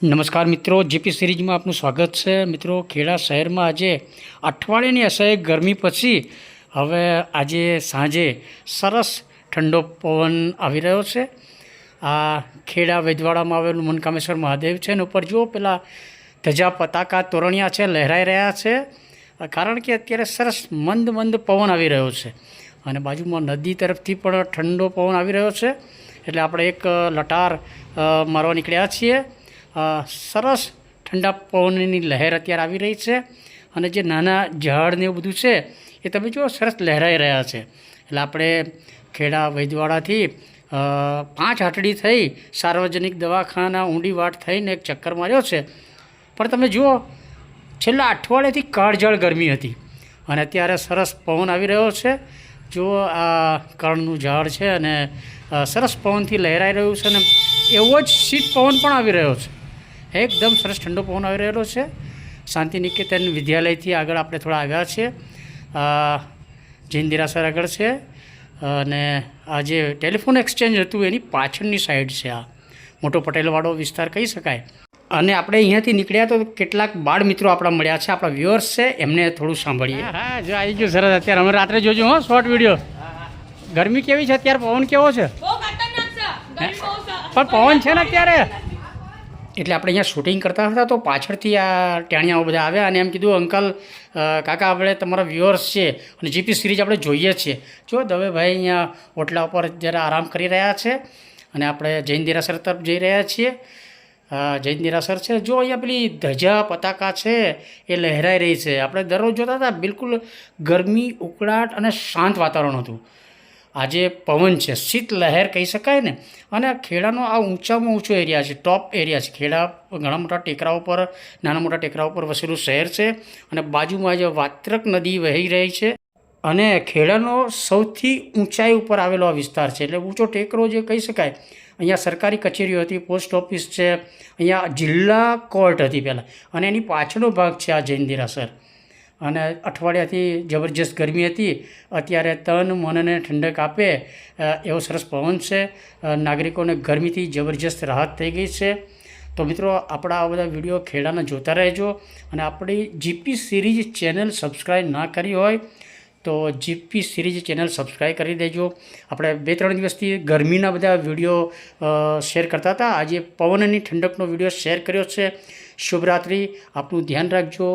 નમસ્કાર મિત્રો, જીપી સિરીઝમાં આપનું સ્વાગત છે। મિત્રો, ખેડા શહેરમાં આજે અઠવાડિયાની અસહ્ય ગરમી પછી હવે આજે સાંજે સરસ ઠંડો પવન આવી રહ્યો છે। આ ખેડા વૈદવાડામાં આવેલું મનકામેશ્વર મહાદેવ છે ને ઉપર જુઓ પેલા ધજા પતાકા તોરણિયા છે લહેરાઈ રહ્યા છે, કારણ કે અત્યારે સરસ મંદ મંદ પવન આવી રહ્યો છે અને બાજુમાં નદી તરફથી પણ ઠંડો પવન આવી રહ્યો છે। એટલે આપણે એક લટાર મારવા નીકળ્યા છીએ। સરસ ઠંડા પવનની લહેર અત્યારે આવી રહી છે અને જે નાના ઝાડ ને એવું બધું છે એ તમે જુઓ સરસ લહેરાઈ રહ્યા છે। એટલે આપણે ખેડા વૈદવાડાથી 5 હાટડી થઈ સાર્વજનિક દવાખાના ઊંડી વાટ થઈને એક ચક્કર માર્યો છે, પણ તમે જુઓ છેલ્લા અઠવાડિયાથી કાળઝાળ ગરમી હતી અને અત્યારે સરસ પવન આવી રહ્યો છે। જુઓ આ કરણનું ઝાડ છે અને સરસ પવનથી લહેરાઈ રહ્યું છે અને એવો જ શીત પવન પણ આવી રહ્યો છે। એકદમ સરસ ઠંડો પવન આવી રહેલો છે। શાંતિ નિકેતન વિદ્યાલયથી આગળ આપણે થોડા આવ્યા છીએ, જૈન દેરાસર આગળ છે અને આ જે ટેલિફોન એક્સચેન્જ હતું એની પાછળની સાઈડ છે, આ મોટો પટેલવાળો વિસ્તાર કહી શકાય। અને આપણે અહીંયાથી નીકળ્યા તો કેટલાક બાળ મિત્રો આપણા મળ્યા છે, આપણા વ્યુઅર્સ છે, એમને થોડું સાંભળીએ। હા જો આવી ગયું સરસ। અત્યારે અમે રાત્રે જોજો હો શોર્ટ વિડીયો। ગરમી કેવી છે અત્યારે, પવન કેવો છે? પણ પવન છે ને અત્યારે, એટલે આપણે અહીંયા શૂટિંગ કરતા હતા તો પાછળથી આ ટેણિયાઓ બધા આવ્યા અને એમ કીધું, અંકલ કાકા આપણે તમારા વ્યુઅર્સ છે અને જીપી સિરીઝ આપણે જોઈએ છીએ। જો દવેભાઈ અહીંયા ઓટલા ઉપર જ્યારે આરામ કરી રહ્યા છે અને આપણે જૈન દેરાસર તરફ જઈ રહ્યા છીએ। જૈન દેરાસર છે, જો અહીંયા પેલી ધજા પતાકા છે એ લહેરાઈ રહી છે। આપણે દરરોજ જોતા હતા બિલકુલ ગરમી ઉકળાટ અને શાંત વાતાવરણ હતું। આજે પવન છે, શીત લહેર કહી શકાય ને। અને ખેડાનો આ ઊંચામાં ઊંચો એરિયા છે, ટોપ એરિયા છે। ખેડા ઘણા મોટા ટેકરા ઉપર, નાના મોટા ટેકરા ઉપર વસેલું શહેર છે અને બાજુમાં જે વાત્રક નદી વહી રહી છે અને ખેડાનો સૌથી ઊંચાઈ ઉપર આવેલો આ વિસ્તાર છે, એટલે ઊંચો ટેકરો જે કહી શકાય। અહીંયા સરકારી કચેરીઓ હતી, પોસ્ટ ઓફિસ છે, અહીંયા જિલ્લા કોર્ટ હતી પહેલાં અને એની પાછળનો ભાગ છે આ જૈન દેરાસર। અને અઠવાડિયાથી જબરજસ્ત ગરમી હતી, અત્યારે તન મનને ઠંડક આપે એવો સરસ પવન છે। નાગરિકોને ગરમીથી જબરજસ્ત રાહત થઈ ગઈ છે। તો મિત્રો, આપણા આ બધા વિડીયો ખેડાના જોતા રહેજો અને આપણી જીપી સિરીઝ ચેનલ સબસ્ક્રાઈબ ના કરી હોય તો જીપી સિરીઝ ચેનલ સબસ્ક્રાઈબ કરી દેજો। આપણે 2-3 દિવસથી ગરમીના બધા વિડીયો શેર કરતા હતા, આજે પવનની ઠંડકનો વિડીયો શેર કર્યો છે। શુભરાત્રિ, આપનું ધ્યાન રાખજો।